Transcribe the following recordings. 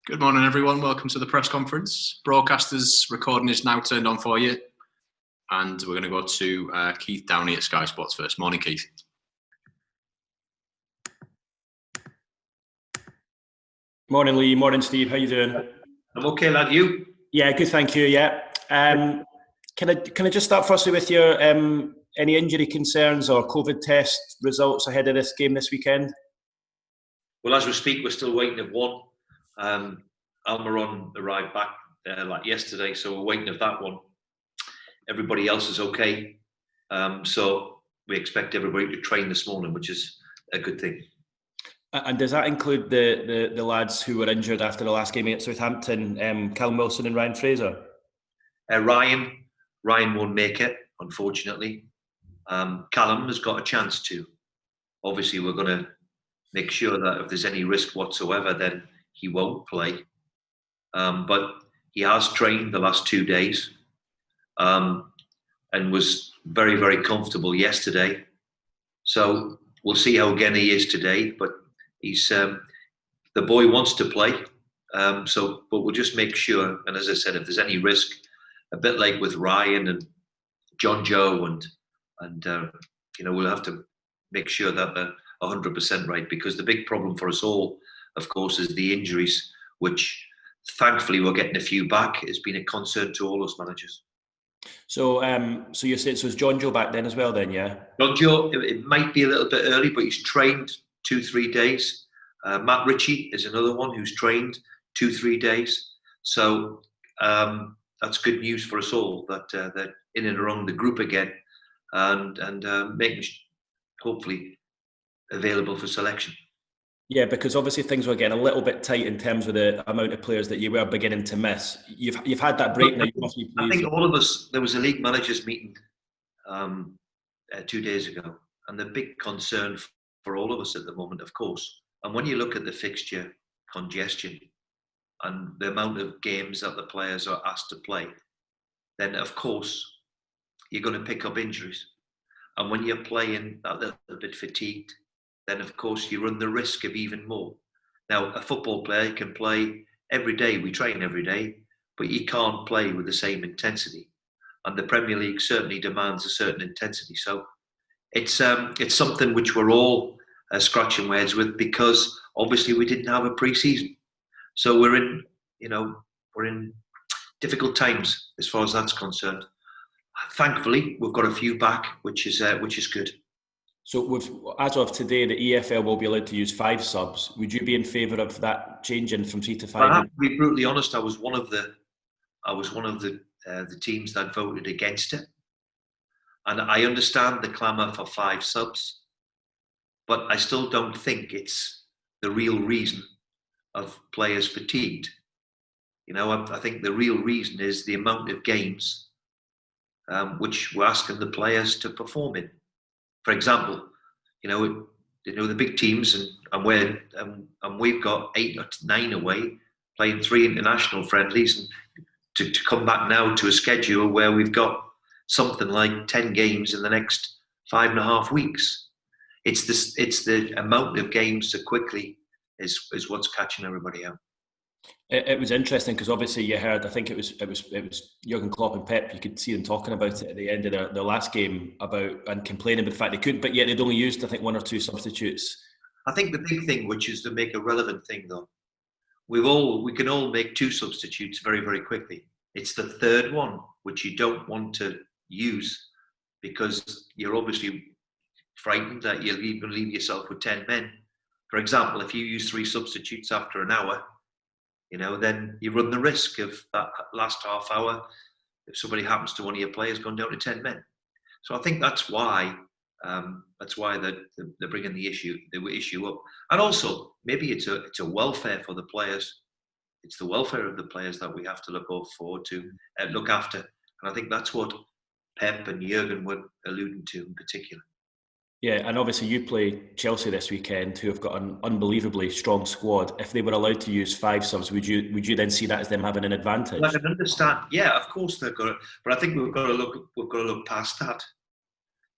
Good morning, everyone. Welcome to the press conference. Broadcasters recording is now turned on for you. And we're going to go to Keith Downey at Sky Sports first. Morning, Keith. Morning, Lee. Morning, Steve. How you doing? I'm okay, lad. You? Yeah, good. Thank you. Yeah. Can I just start firstly with your any injury concerns or COVID test results ahead of this game this weekend? Well, as we speak, we're still waiting for one. Almiron arrived back like yesterday, so we're waiting for that one. Everybody else is okay. So we expect everybody to train this morning, which is a good thing. And does that include the lads who were injured after the last game against Southampton, Callum Wilson and Ryan Fraser? Ryan won't make it, unfortunately. Callum has got a chance to. Obviously, we're going to make sure that if there's any risk whatsoever, then he won't play. But he has trained the last 2 days and was very, very comfortable yesterday. So we'll see how again he is today. But he's the boy wants to play. But we'll just make sure. And as I said, if there's any risk, a bit like with Ryan and John Joe and we'll have to make sure that they're 100% right, because the big problem for us all, of course, is the injuries, which thankfully we're getting a few back. It's been a concern to all us managers. So you said, so is John Joe back then as well then, yeah? John Joe, it might be a little bit early, but he's trained 2-3 days. Matt Ritchie is another one who's trained 2-3 days. So that's good news for us all, that they're in and around the group again and making hopefully available for selection. Yeah, because obviously things were getting a little bit tight in terms of the amount of players that you were beginning to miss. You've had that break now. You must be pleased. I think all of us, there was a league managers meeting 2 days ago, and the big concern for all of us at the moment, of course, and when you look at the fixture congestion and the amount of games that the players are asked to play, then of course you're going to pick up injuries. And when you're playing that little bit fatigued, then of course you run the risk of even more. Now, a football player can play every day, we train every day, but you can't play with the same intensity. And the Premier League certainly demands a certain intensity. So it's something which we're all scratching our heads with, because obviously we didn't have a pre-season. So we're in difficult times as far as that's concerned. Thankfully, we've got a few back, which is good. So as of today, the EFL will be allowed to use 5 subs. Would you be in favour of that changing from 3 to 5? I have to be brutally honest. I was one of the teams that voted against it, and I understand the clamour for 5 subs, but I still don't think it's the real reason of players fatigued. I think the real reason is the amount of games which we're asking the players to perform in. For example, the big teams, and we've got 8 or 9 away, playing 3 international friendlies, and to come back now to a schedule where we've got something like 10 games in the next 5.5 weeks. It's the amount of games so quickly is what's catching everybody out. It was interesting because obviously you heard, I think it was Jurgen Klopp and Pep, you could see them talking about it at the end of their last game and complaining about the fact they couldn't, but yet they'd only used, I think, 1 or 2 substitutes. I think the big thing, which is to make a relevant thing though, we can all make 2 substitutes very, very quickly. It's the third one which you don't want to use, because you're obviously frightened that you'll even leave yourself with 10 men. For example, if you use 3 substitutes after an hour, then you run the risk of that last half hour, if somebody happens to one of your players, going down to 10 men. So I think that's why they're bringing the issue up. And also, maybe it's a welfare for the players. It's the welfare of the players that we have to look forward to, look after. And I think that's what Pep and Jurgen were alluding to in particular. Yeah, and obviously you play Chelsea this weekend, who have got an unbelievably strong squad. If they were allowed to use 5 subs, would you then see that as them having an advantage? Well, I can understand. Yeah, of course they've got to, but I think we've got to look past that.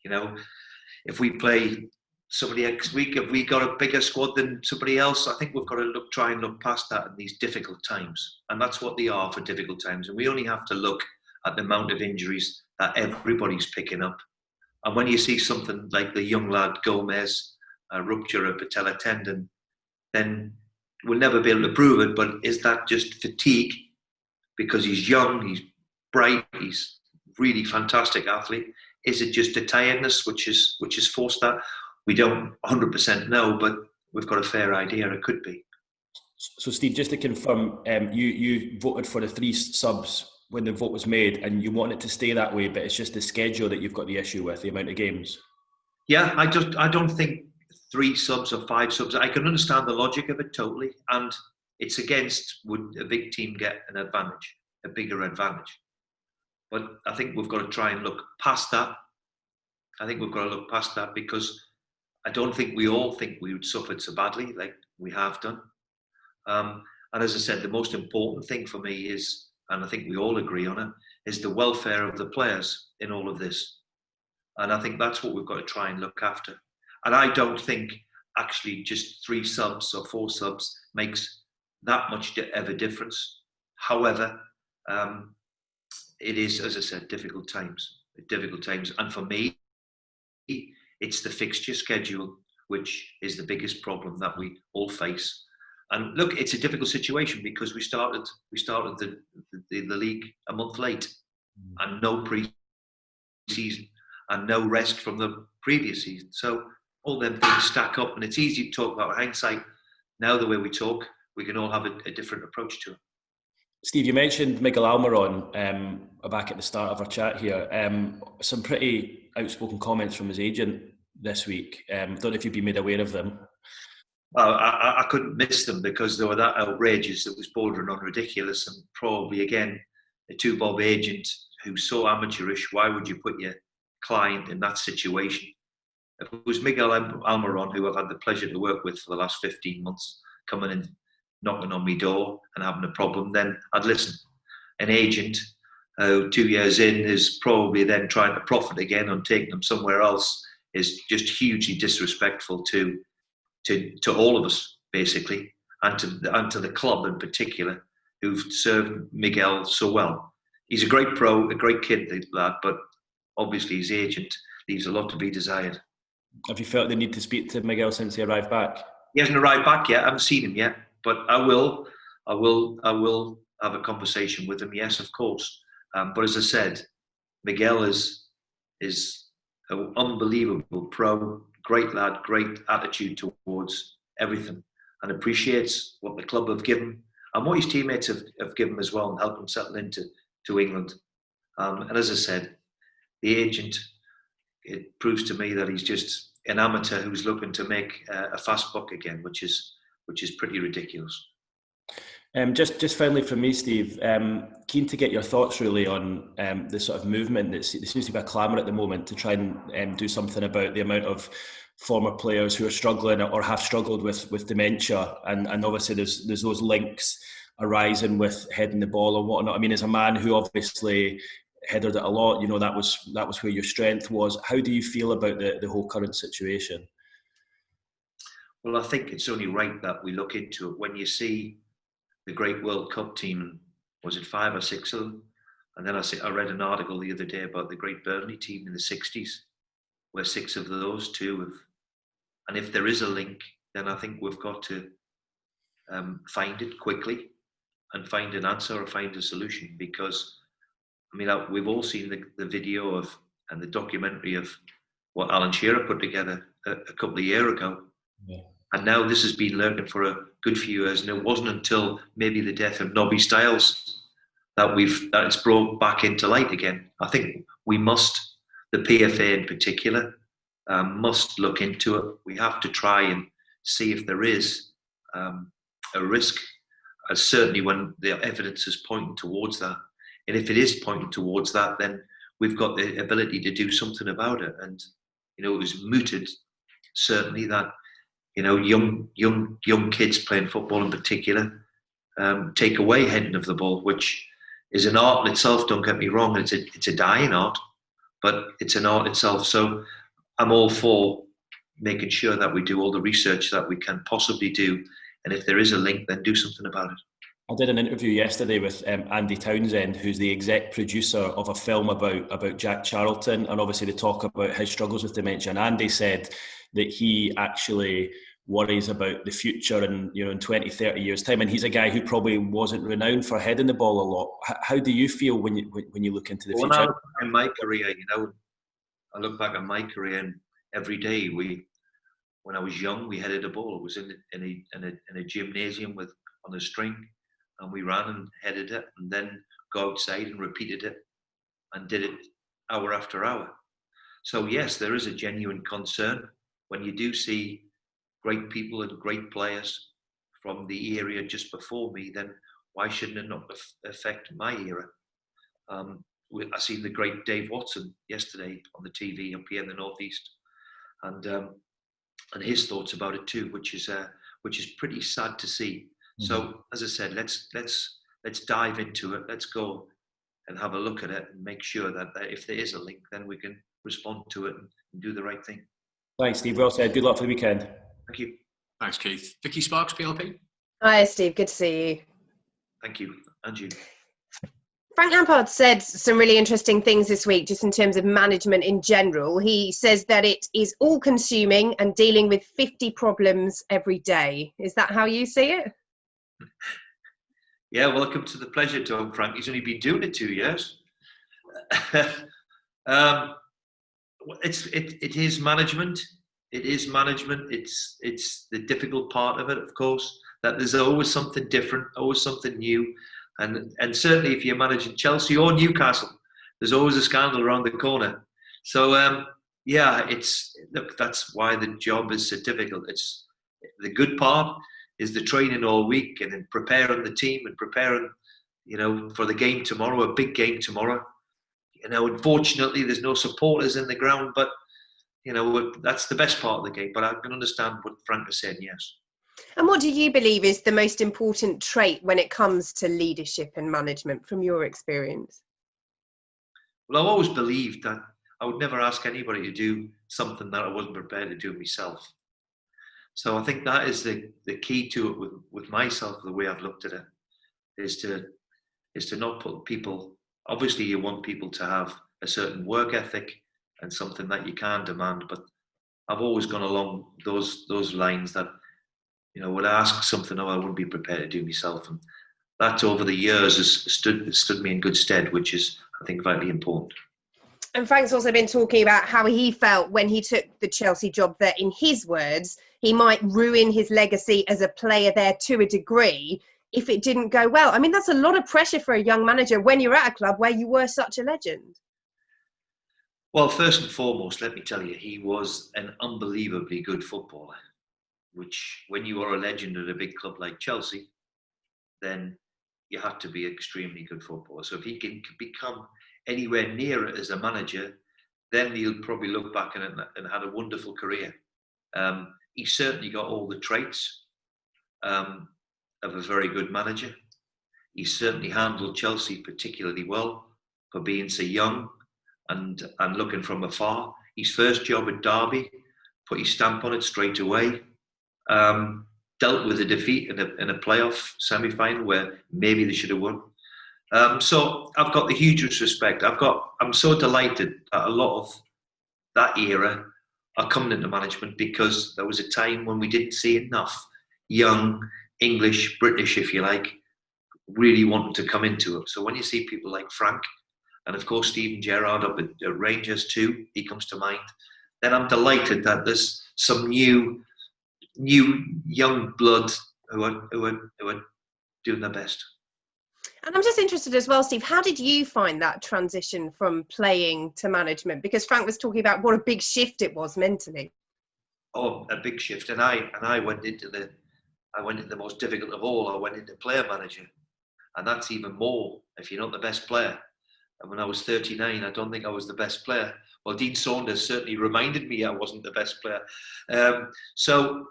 If we play somebody next week, have we got a bigger squad than somebody else? I think we've got to try and look past that in these difficult times. And that's what they are for difficult times. And we only have to look at the amount of injuries that everybody's picking up. And when you see something like the young lad Gomez, a rupture of patella tendon, then we'll never be able to prove it. But is that just fatigue? Because he's young, he's bright, he's really fantastic athlete. Is it just a tiredness which is forced that? We don't 100% know, but we've got a fair idea it could be. So, Steve, just to confirm, you voted for the 3 subs when the vote was made, and you want it to stay that way, but it's just the schedule that you've got the issue with, the amount of games. Yeah, I don't think 3 subs or 5 subs. I can understand the logic of it totally, and it's against, would a big team get an advantage, a bigger advantage? But I think we've got to try and look past that. I think we've got to look past that, because I don't think we all think we would suffer so badly like we have done. And as I said, the most important thing for me is, and I think we all agree on it, is the welfare of the players in all of this. And I think that's what we've got to try and look after. And I don't think actually just 3 subs or 4 subs makes that much of a difference. However, it is, as I said, difficult times. And for me, it's the fixture schedule, which is the biggest problem that we all face. And look, it's a difficult situation because we started the league a month late, and no pre-season and no rest from the previous season. So all them things stack up, and it's easy to talk about hindsight. Now the way we talk, we can all have a different approach to it. Steve, you mentioned Miguel Almiron back at the start of our chat here. Some pretty outspoken comments from his agent this week. Don't know if you've been made aware of them. Well, I couldn't miss them because they were that outrageous. It was bordering on ridiculous, and probably again a 2-bob agent who's so amateurish. Why would you put your client in that situation? If it was Miguel Almiron, who I've had the pleasure to work with for the last 15 months, coming in, knocking on my door and having a problem, then I'd listen. An agent who 2 years in is probably then trying to profit again on taking them somewhere else is just hugely disrespectful to all of us, basically, and to the club in particular, who've served Miguel so well. He's a great pro, a great kid, the lad, but obviously his agent leaves a lot to be desired. Have you felt the need to speak to Miguel since he arrived back? He hasn't arrived back yet. I haven't seen him yet, but I will have a conversation with him. Yes, of course. But as I said, Miguel is an unbelievable pro, great lad, great attitude towards everything, and appreciates what the club have given and what his teammates have given as well, and helped him settle into England. And as I said, the agent, it proves to me that he's just an amateur who's looking to make a fast buck again, which is pretty ridiculous. Just finally from me, Steve, keen to get your thoughts really on the sort of movement. There seems to be a clamour at the moment to try and do something about the amount of former players who are struggling or have struggled with dementia, and obviously there's those links arising with heading the ball and whatnot. I mean, as a man who obviously headed it a lot, you know, that was where your strength was. How do you feel about the whole current situation? Well, I think it's only right that we look into it. When you see the great World Cup team, was it 5 or 6 of them? And then I read an article the other day about the great Burnley team in the 60s, where 6 of those 2 have. And if there is a link, then I think we've got to find it quickly and find an answer or find a solution. Because, I mean, we've all seen the video of and the documentary of what Alan Shearer put together a couple of years ago. Yeah. And now this has been lurking for a good few years, and it wasn't until maybe the death of Nobby Stiles that it's brought back into light again. I think we must, the PFA in particular, must look into it. We have to try and see if there is a risk, certainly when the evidence is pointing towards that. And if it is pointing towards that, then we've got the ability to do something about it. And, you know, it was mooted, certainly, that, you know, young kids playing football in particular take away heading of the ball, which is an art in itself, don't get me wrong. It's a dying art, but it's an art itself. So I'm all for, making sure that we do all the research that we can possibly do, and if there is a link, then do something about it. I did an interview yesterday with Andy Townsend, who's the exec producer of a film about Jack Charlton, and obviously they talk about his struggles with dementia. And Andy said that he actually worries about the future and, you know, in 20, 30 years' time. And he's a guy who probably wasn't renowned for heading the ball a lot. How do you feel when you look into the future? When I look back in my career, you know, I look back at my career, and every day when I was young, we headed a ball. It was in a gymnasium on a string. And we ran and headed it, and then go outside and repeated it, and did it hour after hour. So yes, there is a genuine concern when you do see great people and great players from the area just before me. Then why shouldn't it not affect my era? I seen the great Dave Watson yesterday on the TV up here in the northeast, and his thoughts about it too, which is pretty sad to see. So, as I said, let's dive into it. Let's go and have a look at it and make sure that if there is a link, then we can respond to it and do the right thing. Thanks, Steve. Well said. Good luck for the weekend. Thank you. Thanks, Keith. Vicky Sparks, PLP. Hi, Steve. Good to see you. Thank you. And you. Frank Lampard said some really interesting things this week, just in terms of management in general. He says that it is all-consuming and dealing with 50 problems every day. Is that how you see it? Yeah, welcome to the pleasure dome, Frank. He's only been doing it 2 years. It is management. It is management. It's the difficult part of it, of course, that there's always something different, always something new. And certainly if you're managing Chelsea or Newcastle, there's always a scandal around the corner. So, that's why the job is so difficult. It's the good part is the training all week and then preparing the team and preparing, you know, for the game tomorrow, a big game tomorrow. You know, unfortunately, there's no supporters in the ground, but, you know, that's the best part of the game. But I can understand what Frank has said, yes. And what do you believe is the most important trait when it comes to leadership and management from your experience? Well, I've always believed that I would never ask anybody to do something that I wasn't prepared to do myself. So I think that is the key to it with myself, the way I've looked at it, is to not put people, obviously you want people to have a certain work ethic and something that you can demand, but I've always gone along those lines that, you know, would I ask something I wouldn't be prepared to do myself. And that over the years has stood me in good stead, which is, I think, vitally important. And Frank's also been talking about how he felt when he took the Chelsea job that, in his words, he might ruin his legacy as a player there to a degree if it didn't go well. I mean, that's a lot of pressure for a young manager when you're at a club where you were such a legend. Well, first and foremost, let me tell you, he was an unbelievably good footballer, which when you are a legend at a big club like Chelsea, then you have to be an extremely good footballer. So if he can become anywhere near it as a manager, then he'll probably look back and had a wonderful career. He certainly got all the traits of a very good manager. He certainly handled Chelsea particularly well for being so young and looking from afar. His first job at Derby, put his stamp on it straight away. Dealt with a defeat in a playoff semi-final where maybe they should have won. So I've got the hugest respect. I'm so delighted that a lot of that era are coming into management, because there was a time when we didn't see enough young English, British, if you like, really wanting to come into it. So when you see people like Frank, and of course Steven Gerrard up at Rangers too, he comes to mind, then I'm delighted that there's some new young blood who are doing their best. And I'm just interested as well, Steve, how did you find that transition from playing to management? Because Frank was talking about what a big shift it was mentally. Oh, a big shift. And I went into the most difficult of all. I went into player manager. And that's even more if you're not the best player. And when I was 39, I don't think I was the best player. Well, Dean Saunders certainly reminded me I wasn't the best player. So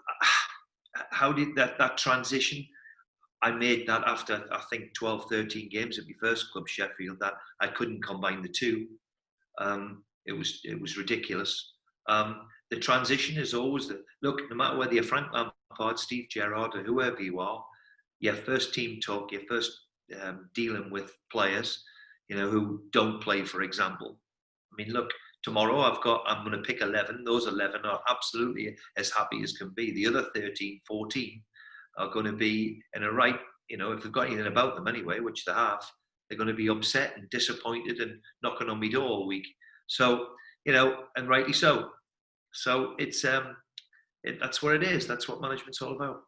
how did that transition? I made that after, I think, 12, 13 games at my first club, Sheffield, that I couldn't combine the two. It was ridiculous. the transition is always look, no matter whether you're Frank Lampard, Steve Gerrard, or whoever you are, your first team talk, your first dealing with players, who don't play, for example. I mean, look, tomorrow I'm going to pick 11. Those 11 are absolutely as happy as can be. The other 13, 14 are going to be in a right, if they've got anything about them anyway, which they have, they're going to be upset and disappointed and knocking on my door all week. So, and rightly so. So it's that's what it is. That's what management's all about.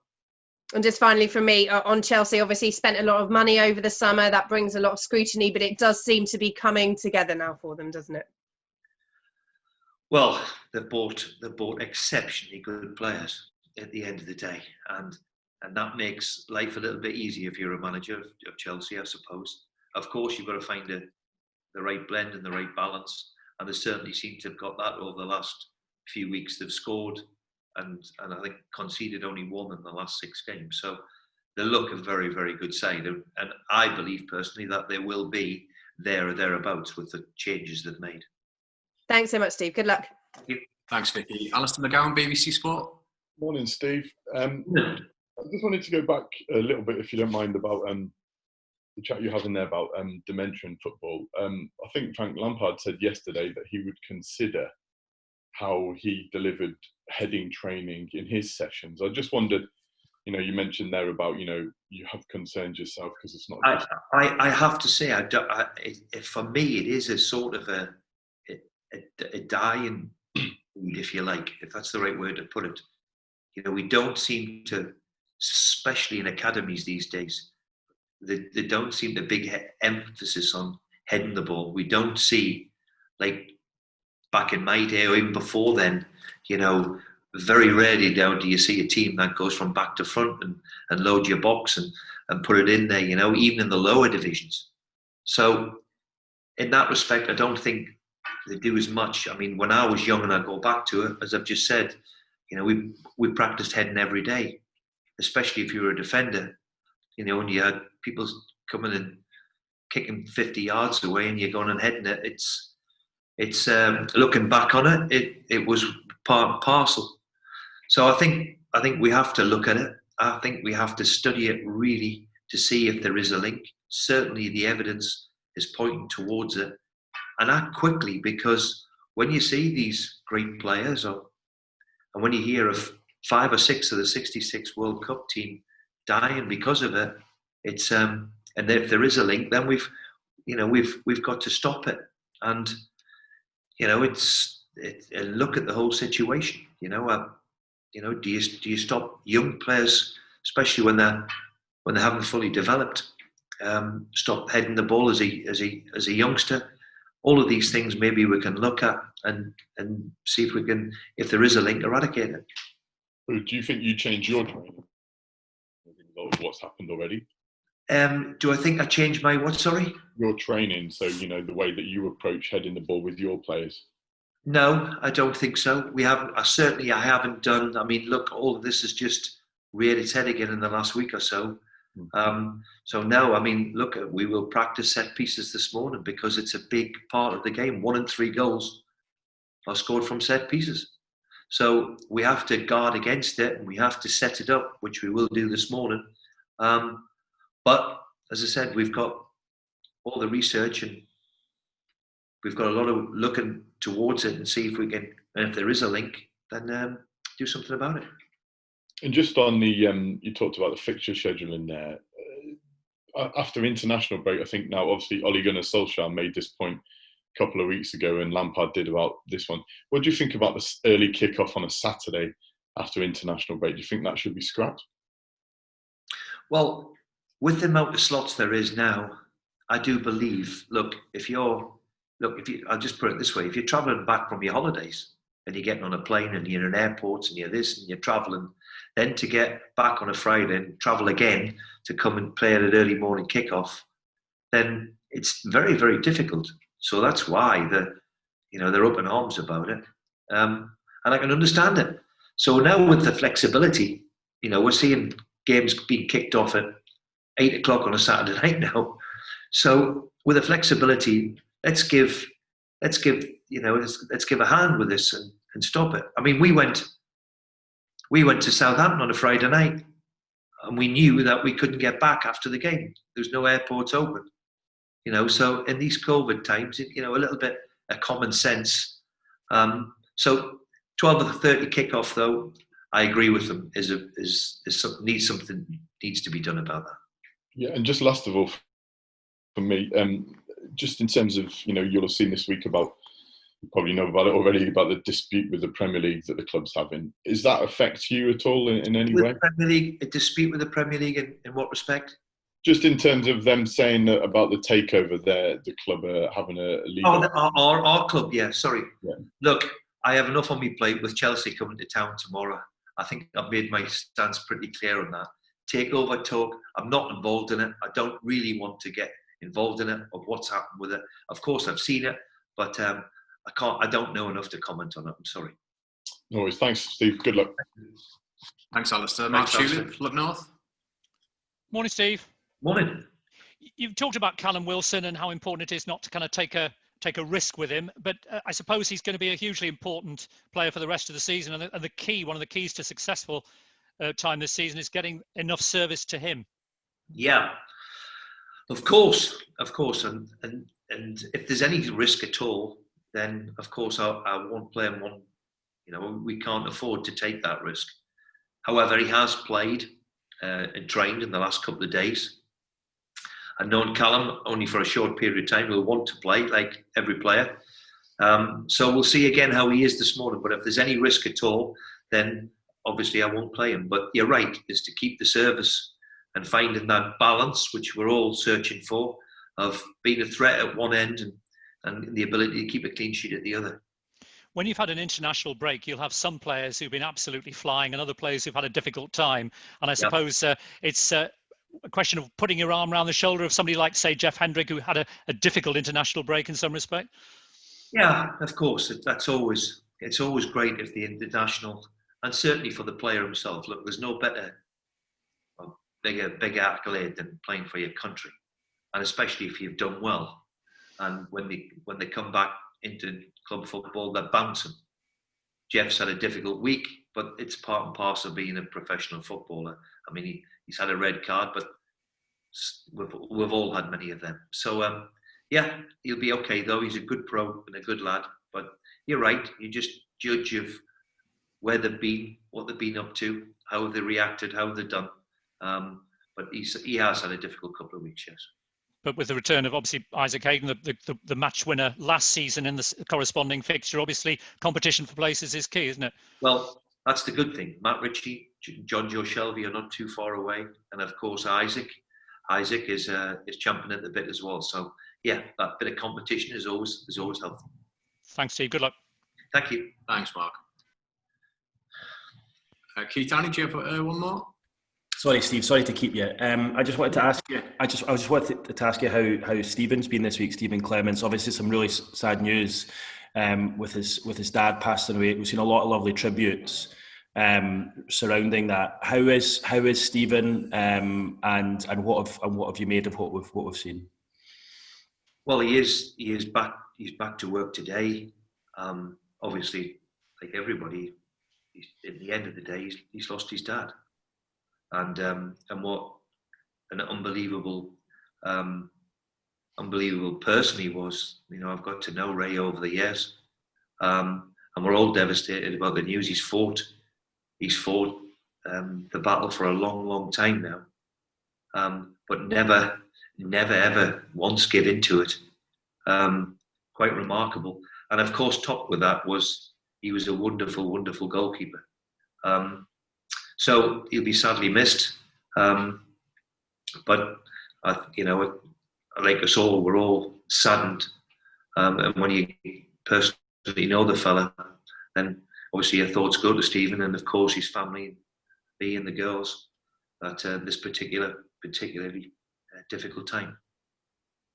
And just finally from me, on Chelsea, obviously spent a lot of money over the summer. That brings a lot of scrutiny, but it does seem to be coming together now for them, doesn't it? Well, they've bought exceptionally good players at the end of the day, and that makes life a little bit easier if you're a manager of Chelsea, I suppose. Of course, you've got to find the right blend and the right balance, and they certainly seem to have got that over the last few weeks. They've scored and I think conceded only one in the last 6 games. So they look a very, very good side, and I believe personally that they will be there or thereabouts with the changes they've made. Thanks so much, Steve. Good luck. Thank you. Thanks, Vicky. Alistair McGowan, BBC Sport. Morning, Steve. I just wanted to go back a little bit, if you don't mind, about the chat you're having there about dementia in football. I think Frank Lampard said yesterday that he would consider how he delivered heading training in his sessions. I just wondered, you mentioned there about, you have concerns yourself because it's not. I have to say, for me, it is a sort of a dying breed, if you like, if that's the right word to put it. We don't seem to, especially in academies these days, they don't seem to big emphasis on heading the ball. We don't see, like back in my day or even before then, very rarely now do you see a team that goes from back to front and load your box and put it in there, even in the lower divisions. So in that respect, I don't think they do as much. I mean, when I was young, and I go back to it, as I've just said, we practiced heading every day, especially if you were a defender. When you had people coming and kicking 50 yards away and you're going and heading it, it's looking back on it was part and parcel. So I think we have to look at it. I think we have to study it really to see if there is a link. Certainly the evidence is pointing towards it, and act quickly, because when you see these great players, and when you hear of 5 or 6 of the 66 World Cup team dying because of it, it's and if there is a link, then we've got to stop it. And look at the whole situation. Do you stop young players, especially when they haven't fully developed, stop heading the ball as a youngster? All of these things maybe we can look at and see if we can, if there is a link, eradicate it. Do you think you change your training as a result of what's happened already? Do I think I changed my what? Sorry? Your training, so the way that you approach heading the ball with your players. No, I don't think so. We haven't. I haven't done. I mean, look, all of this has just reared its head again in the last week or so. So no, I mean, look, we will practice set pieces this morning because it's a big part of the game. 1 in 3 goals are scored from set pieces. So we have to guard against it, and we have to set it up, which we will do this morning. But as I said, we've got all the research, and we've got a lot of looking towards it and see if we can, and if there is a link, then do something about it. And just on the, you talked about the fixture schedule in there. After international break, I think now obviously Ole Gunnar Solskjaer made this point a couple of weeks ago, and Lampard did about this one. What do you think about this early kickoff on a Saturday after international break? Do you think that should be scrapped? Well, with the amount of slots there is now, I do believe, I'll just put it this way, if you're travelling back from your holidays and you're getting on a plane and you're in airports and you're this and you're travelling, then to get back on a Friday and travel again to come and play at an early morning kickoff, then it's very, very difficult. So that's why they're up in arms about it. And I can understand it. So now with the flexibility, we're seeing games being kicked off at 8 o'clock on a Saturday night now. So with the flexibility, let's give a hand with this and stop it. I mean, we went to Southampton on a Friday night, and we knew that we couldn't get back after the game. There was no airports open, So in these COVID times, a little bit of common sense. So 12:30 kickoff, though, I agree with them. Needs to be done about that. Yeah, and just last of all, for me, just in terms of you'll have seen this week about. You probably know about it already, about the dispute with the Premier League that the club's having. Does that affect you at all in any way? Premier League, a dispute with the Premier League in what respect? Just in terms of them saying about the takeover, the club are having a league. Oh, our club, yeah, sorry. Yeah. Look, I have enough on my plate with Chelsea coming to town tomorrow. I think I've made my stance pretty clear on that. Takeover talk, I'm not involved in it. I don't really want to get involved in it, of what's happened with it. Of course, I've seen it, but I don't know enough to comment on it. I'm sorry. No worries. Thanks, Steve. Good luck. Thanks, Alistair. Mark Shewlin, Look North. Morning, Steve. Morning. You've talked about Callum Wilson and how important it is not to kind of take a risk with him, but I suppose he's going to be a hugely important player for the rest of the season. And one of the keys to successful time this season is getting enough service to him. Yeah, of course, and if there's any risk at all, then of course I won't play him on. We can't afford to take that risk. However, he has played and trained in the last couple of days. I've known Callum only for a short period of time. He'll want to play like every player. So we'll see again how he is this morning. But if there's any risk at all, then obviously I won't play him. But you're right, is to keep the service and finding that balance, which we're all searching for, of being a threat at one end and the ability to keep a clean sheet at the other. When you've had an international break, you'll have some players who've been absolutely flying and other players who've had a difficult time. And I suppose it's a question of putting your arm around the shoulder of somebody like, say, Jeff Hendrick, who had a difficult international break in some respect. Yeah, of course. It's always great if the international, and certainly for the player himself. Look, there's no bigger accolade than playing for your country, and especially if you've done well. And when they come back into club football, they're bouncing. Jeff's had a difficult week, but it's part and parcel of being a professional footballer. I mean, he's had a red card, but we've all had many of them. So, yeah, he'll be okay, though. He's a good pro and a good lad. But you're right. You just judge of where they've been, what they've been up to, how they reacted, how they've done. But he has had a difficult couple of weeks, yes. But with the return of obviously Isaac Hayden, the match winner last season in the corresponding fixture, obviously competition for places is key, isn't it? Well, that's the good thing. Matt Ritchie, John Joe Shelby are not too far away, and of course Isaac is champing at the bit as well. So yeah, that bit of competition is always helpful. Thanks, Steve. Good luck. Thank you. Thanks, Mark. Keith Downey, do you have one more? Sorry, Steve. Sorry to keep you. I just wanted to ask you. I just wanted to ask you how Stephen's been this week. Stephen Clements. Obviously, some really sad news with his dad passing away. We've seen a lot of lovely tributes surrounding that. How is Stephen? And what have you made of what we've seen? Well, he is back. He's back to work today. Obviously, like everybody, at the end of the day, he's lost his dad. And what an unbelievable person he was. I've got to know Ray over the years, and we're all devastated about the news. He's fought the battle for a long, long time now, but never ever once give into it. Quite remarkable. And of course, topped with that he was a wonderful, wonderful goalkeeper. So he'll be sadly missed, but like us all, we're all saddened. And when you personally know the fella, then obviously your thoughts go to Stephen and of course his family, me and the girls, at this particularly difficult time.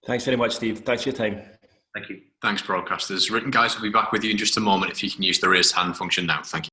Thanks very much, Steve. Thanks for your time. Thank you. Thanks, broadcasters. Written guys will be back with you in just a moment if you can use the raised hand function now. Thank you.